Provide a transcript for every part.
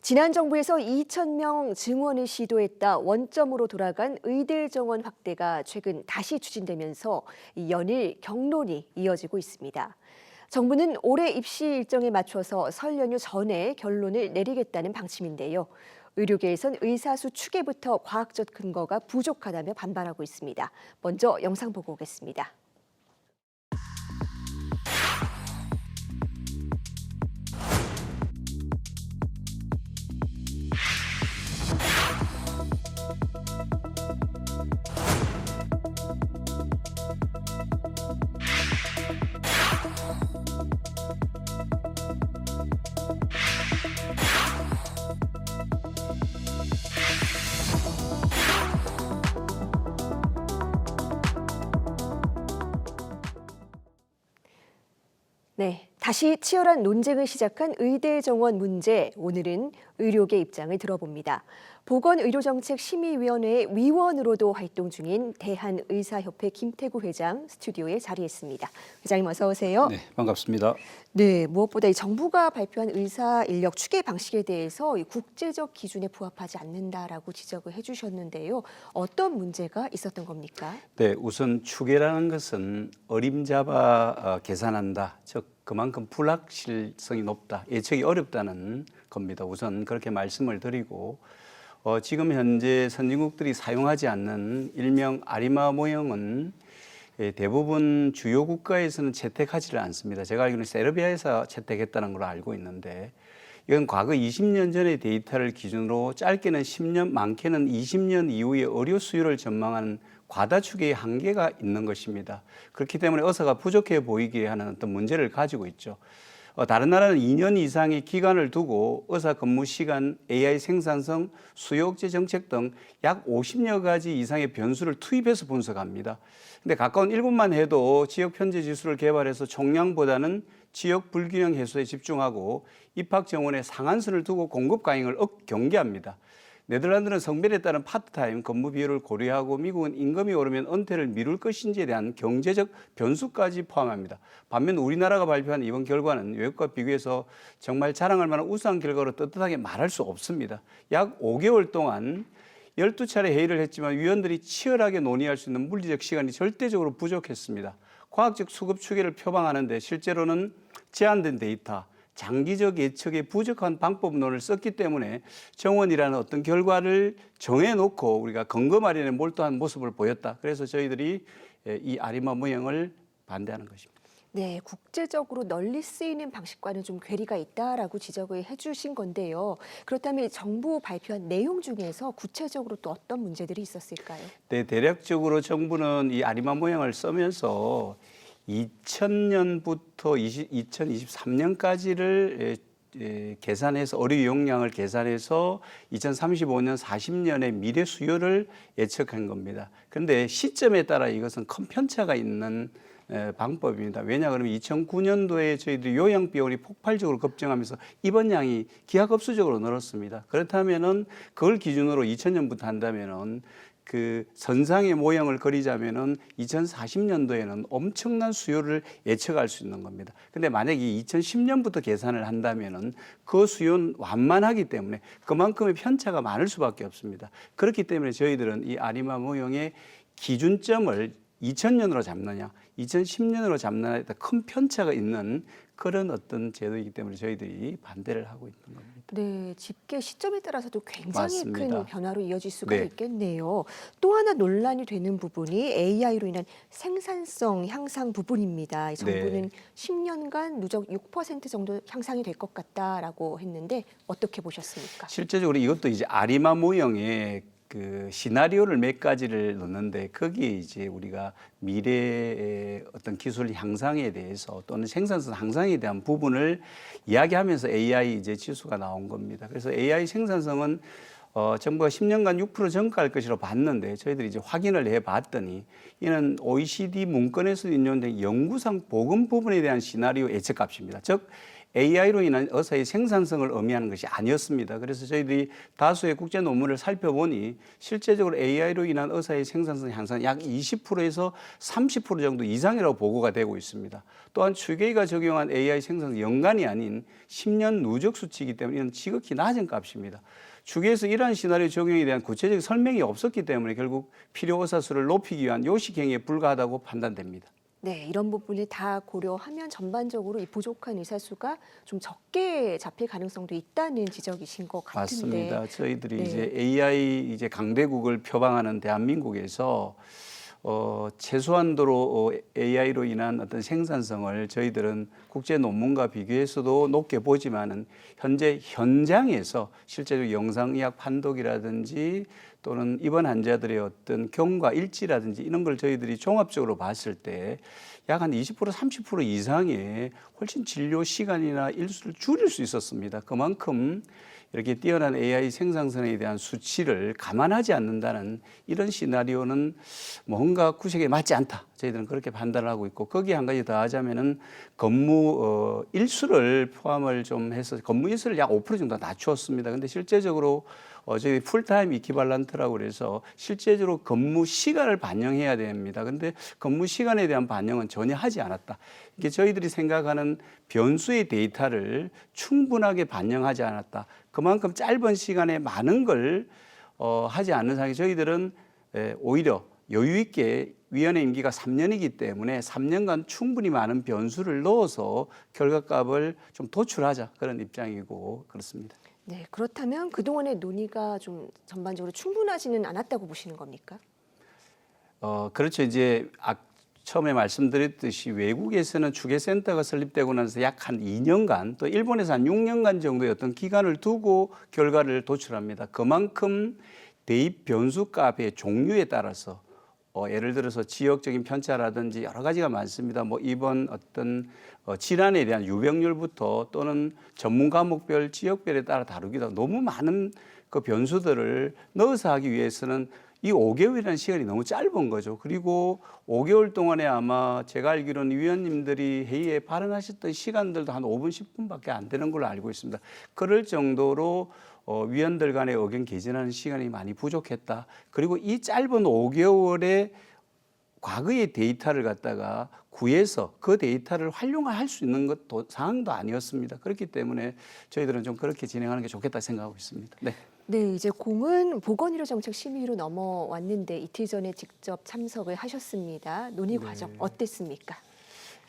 지난 정부에서 2,000명 증원을 시도했다 원점으로 돌아간 의대 정원 확대가 최근 다시 추진되면서 연일 경론이 이어지고 있습니다. 정부는 올해 입시 일정에 맞춰서 설 연휴 전에 결론을 내리겠다는 방침인데요. 의료계에선 의사수 추계부터 과학적 근거가 부족하다며 반발하고 있습니다. 먼저 영상 보고 오겠습니다. 네, 다시 치열한 논쟁을 시작한 의대 정원 문제, 오늘은 의료계 입장을 들어봅니다. 보건의료정책심의위원회 위원으로도 활동 중인 대한의사협회 김태구 회장 스튜디오에 자리했습니다. 회장님 어서 오세요. 네, 반갑습니다. 네, 무엇보다 이 정부가 발표한 의사 인력 추계 방식에 대해서 이 국제적 기준에 부합하지 않는다라고 지적을 해주셨는데요. 어떤 문제가 있었던 겁니까? 네, 우선 추계라는 것은 어림잡아 계산한다. 즉 그만큼 불확실성이 높다, 예측이 어렵다는 겁니다. 우선 그렇게 말씀을 드리고 지금 현재 선진국들이 사용하지 않는 일명 아리마 모형은 대부분 주요 국가에서는 채택하지를 않습니다. 제가 알기로는 세르비아에서 채택했다는 걸로 알고 있는데 이건 과거 20년 전의 데이터를 기준으로 짧게는 10년, 많게는 20년 이후의 의료 수요를 전망하는 과다 추계의 한계가 있는 것입니다. 그렇기 때문에 의사가 부족해 보이게 하는 어떤 문제를 가지고 있죠. 다른 나라는 2년 이상의 기간을 두고 의사 근무 시간, AI 생산성, 수요 억제 정책 등 약 50여 가지 이상의 변수를 투입해서 분석합니다. 근데 가까운 일본만 해도 지역 편제 지수를 개발해서 총량보다는 지역 불균형 해소에 집중하고 입학 정원에 상한선을 두고 공급 과잉을 경계합니다. 네덜란드는 성별에 따른 파트타임 근무 비율을 고려하고 미국은 임금이 오르면 은퇴를 미룰 것인지에 대한 경제적 변수까지 포함합니다. 반면 우리나라가 발표한 이번 결과는 외국과 비교해서 정말 자랑할 만한 우수한 결과로 떳떳하게 말할 수 없습니다. 약 5개월 동안 12차례 회의를 했지만 위원들이 치열하게 논의할 수 있는 물리적 시간이 절대적으로 부족했습니다. 과학적 수급 추계를 표방하는데 실제로는 제한된 데이터, 장기적 예측에 부족한 방법론을 썼기 때문에 정원이라는 어떤 결과를 정해놓고 우리가 근거 마련에 몰두한 모습을 보였다. 그래서 저희들이 이 아리마 모형을 반대하는 것입니다. 네, 국제적으로 널리 쓰이는 방식과는 좀 괴리가 있다라고 지적을 해주신 건데요. 그렇다면 정부 발표한 내용 중에서 구체적으로 또 어떤 문제들이 있었을까요? 네, 대략적으로 정부는 이 아리마 모형을 쓰면서 2000년부터 2023년까지를 계산해서 의료 용량을 계산해서 2035년, 40년의 미래 수요를 예측한 겁니다. 그런데 시점에 따라 이것은 큰 편차가 있는 방법입니다. 왜냐 그러면 2009년도에 저희들이 요양 비용이 폭발적으로 급증하면서 입원량이 기하급수적으로 늘었습니다. 그렇다면은 그걸 기준으로 2000년부터 한다면은 그 선상의 모형을 그리자면은 2040년도에는 엄청난 수요를 예측할 수 있는 겁니다. 근데 만약에 2010년부터 계산을 한다면은 그 수요는 완만하기 때문에 그만큼의 편차가 많을 수밖에 없습니다. 그렇기 때문에 저희들은 이 아리마 모형의 기준점을 2000년으로 잡느냐, 2010년으로 잡느냐에 큰 편차가 있는 그런 어떤 제도이기 때문에 저희들이 반대를 하고 있는 겁니다. 네, 집계 시점에 따라서도 굉장히 맞습니다. 큰 변화로 이어질 수가 네. 있겠네요. 또 하나 논란이 되는 부분이 AI로 인한 생산성 향상 부분입니다. 정부는 네. 10년간 누적 6% 정도 향상이 될 것 같다라고 했는데 어떻게 보셨습니까? 실제적으로 이것도 이제 아리마 모형의 그 시나리오를 몇 가지를 넣는데 거기에 이제 우리가 미래의 어떤 기술 향상에 대해서 또는 생산성 향상에 대한 부분을 이야기하면서 AI 이제 지수가 나온 겁니다. 그래서 AI 생산성은 정부가 10년간 6% 증가할 것으로 봤는데 저희들이 이제 확인을 해봤더니 이는 OECD 문건에서 인용된 연구상 보건 부분에 대한 시나리오 예측값입니다. 즉 AI로 인한 의사의 생산성을 의미하는 것이 아니었습니다. 그래서 저희들이 다수의 국제 논문을 살펴보니 실제적으로 AI로 인한 의사의 생산성 향상 약 20%에서 30% 정도 이상이라고 보고가 되고 있습니다. 또한 추계가 적용한 AI 생산성 연간이 아닌 10년 누적 수치이기 때문에 이는 지극히 낮은 값입니다. 추계에서 이러한 시나리오 적용에 대한 구체적인 설명이 없었기 때문에 결국 필요 의사 수를 높이기 위한 요식 행위에 불과하다고 판단됩니다. 네, 이런 부분을 다 고려하면 전반적으로 이 부족한 의사 수가 좀 적게 잡힐 가능성도 있다는 지적이신 것 같은데. 맞습니다. 저희들이 네. 이제 AI 강대국을 표방하는 대한민국에서 최소한도로 AI로 인한 어떤 생산성을 저희들은 국제 논문과 비교해서도 높게 보지만은 현재 현장에서 실제로 영상의학 판독이라든지 또는 입원 환자들의 어떤 경과 일지라든지 이런 걸 저희들이 종합적으로 봤을 때 약 한 20% 30% 이상의 훨씬 진료 시간이나 일수를 줄일 수 있었습니다. 그만큼 이렇게 뛰어난 AI 생산성에 대한 수치를 감안하지 않는다는 이런 시나리오는 뭔가 구색에 맞지 않다. 저희들은 그렇게 판단을 하고 있고 거기에 한 가지 더 하자면은 근무 일수를 포함을 좀 해서 근무 일수를 약 5% 정도 낮추었습니다. 근데 실제적으로 저희 풀타임 이퀴발런트라고 그래서 실제적으로 근무 시간을 반영해야 됩니다. 근데 근무 시간에 대한 반영은 전혀 하지 않았다. 이게 저희들이 생각하는 변수의 데이터를 충분하게 반영하지 않았다. 그만큼 짧은 시간에 많은 걸 하지 않는 상황에 저희들은 오히려 여유 있게 위원회 임기가 3년이기 때문에 3년간 충분히 많은 변수를 넣어서 결과값을 좀 도출하자 그런 입장이고 그렇습니다. 네, 그렇다면 그동안의 논의가 좀 전반적으로 충분하지는 않았다고 보시는 겁니까? 그렇죠. 이제 처음에 말씀드렸듯이 외국에서는 추계센터가 설립되고 나서 약 한 2년간 또 일본에서 한 6년간 정도의 어떤 기간을 두고 결과를 도출합니다. 그만큼 대입 변수 값의 종류에 따라서 예를 들어서 지역적인 편차라든지 여러 가지가 많습니다. 뭐 이번 어떤 질환에 대한 유병률부터 또는 전문 과목별 지역별에 따라 다르기도 하고 너무 많은 그 변수들을 넣어서 하기 위해서는 이 5개월이라는 시간이 너무 짧은 거죠. 그리고 5개월 동안에 아마 제가 알기로는 위원님들이 회의에 발언하셨던 시간들도 한 5분, 10분밖에 안 되는 걸로 알고 있습니다. 그럴 정도로 위원들 간의 의견 개진하는 시간이 많이 부족했다. 그리고 이 짧은 5개월의 과거의 데이터를 갖다가 구해서 그 데이터를 활용할 수 있는 것도 상황도 아니었습니다. 그렇기 때문에 저희들은 좀 그렇게 진행하는 게 좋겠다 생각하고 있습니다. 네. 네, 이제 공은 보건의료정책심의위로 넘어왔는데 이틀 전에 직접 참석을 하셨습니다. 논의 과정 어땠습니까?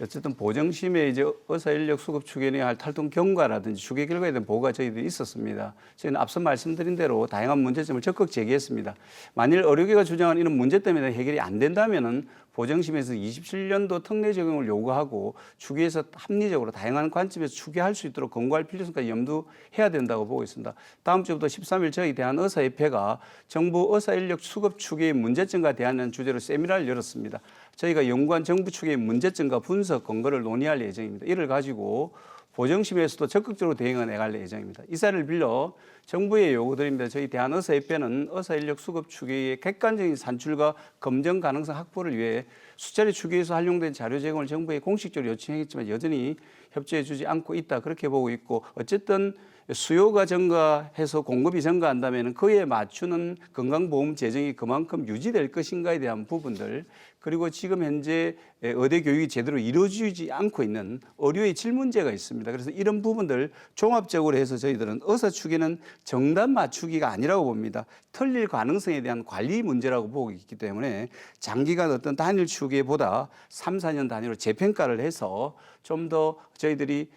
어쨌든 보정심에 이제 의사 인력 수급 추계에 할 활동 경과라든지 추계 결과에 대한 보고가 저희들이 있었습니다. 저희는 앞서 말씀드린 대로 다양한 문제점을 적극 제기했습니다. 만일 의료계가 주장하는 이런 문제 때문에 해결이 안 된다면은 보정심에서 27년도 특례 적용을 요구하고 추계에서 합리적으로 다양한 관점에서 추계할 수 있도록 권고할 필요성까지 염두해야 된다고 보고 있습니다. 다음 주부터 13일 저희 대한의사협회가 정부 의사 인력 수급 추계의 문제점과 대하는 주제로 세미나를 열었습니다. 저희가 연구한 정부 추계의 문제점과 분석 근거를 논의할 예정입니다. 이를 가지고 보정심에서도 적극적으로 대응해 나갈 예정입니다. 이 사례를 빌려 정부의 요구드립니다. 저희 대한의사협회는 의사인력 수급 추계의 객관적인 산출과 검증 가능성 확보를 위해 수차례 추계에서 활용된 자료 제공을 정부에 공식적으로 요청했지만 여전히 협조해 주지 않고 있다. 그렇게 보고 있고 어쨌든 수요가 증가해서 공급이 증가한다면 그에 맞추는 건강보험 재정이 그만큼 유지될 것인가에 대한 부분들 그리고 지금 현재 의대 교육이 제대로 이루어지지 않고 있는 의료의 질 문제가 있습니다. 그래서 이런 부분들 종합적으로 해서 저희들은 의사 추계는 정답 맞추기가 아니라고 봅니다. 틀릴 가능성에 대한 관리 문제라고 보고 있기 때문에 장기간 어떤 단일 추계보다 3, 4년 단위로 재평가를 해서 좀 더 저희들이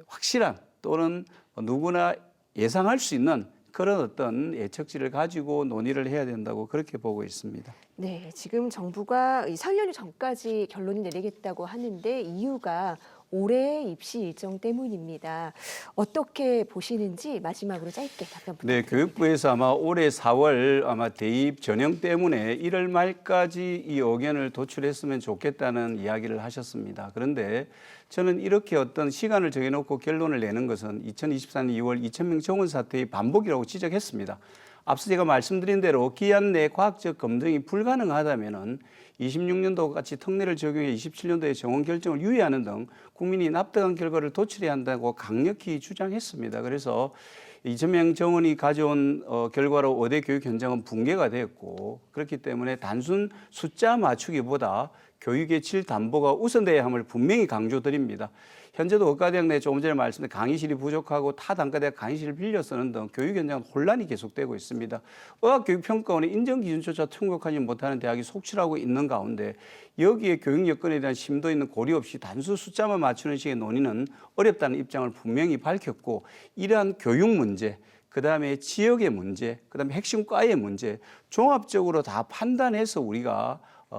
확실한 또는 누구나 예상할 수 있는 그런 어떤 예측치를 가지고 논의를 해야 된다고 그렇게 보고 있습니다. 네, 지금 정부가 설 연휴 전까지 결론을 내리겠다고 하는데 이유가 올해 입시 일정 때문입니다. 어떻게 보시는지 마지막으로 짧게 답변 부탁드립니다. 네, 교육부에서 아마 올해 4월 아마 대입 전형 때문에 1월 말까지 이 의견을 도출했으면 좋겠다는 이야기를 하셨습니다. 그런데 저는 이렇게 어떤 시간을 정해놓고 결론을 내는 것은 2024년 2월 2,000명 정원 사태의 반복이라고 지적했습니다. 앞서 제가 말씀드린 대로 기한 내 과학적 검증이 불가능하다면은 26년도 같이 특례를 적용해 27년도에 정원 결정을 유예하는 등 국민이 납득한 결과를 도출해야 한다고 강력히 주장했습니다. 그래서 2,000명 정원이 가져온 결과로 의대 교육 현장은 붕괴가 되었고, 그렇기 때문에 단순 숫자 맞추기보다 교육의 질 담보가 우선돼야 함을 분명히 강조드립니다. 현재도 의과대학 내 조금 전에 말씀드린 강의실이 부족하고 타 단과대학 강의실을 빌려 쓰는 등 교육 현장은 혼란이 계속되고 있습니다. 의학교육평가원의 인정 기준조차 통역하지 못하는 대학이 속출하고 있는 가운데 여기에 교육 여건에 대한 심도 있는 고려 없이 단수 숫자만 맞추는 식의 논의는 어렵다는 입장을 분명히 밝혔고, 이러한 교육 문제, 그다음에 지역의 문제, 그다음에 핵심 과의 문제 종합적으로 다 판단해서 우리가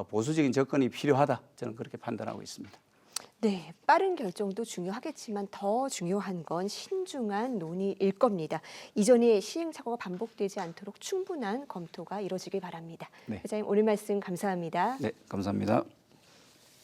보수적인 접근이 필요하다, 저는 그렇게 판단하고 있습니다. 네, 빠른 결정도 중요하겠지만 더 중요한 건 신중한 논의일 겁니다. 이전에 시행착오가 반복되지 않도록 충분한 검토가 이뤄지길 바랍니다. 네. 회장님, 오늘 말씀 감사합니다. 네, 감사합니다.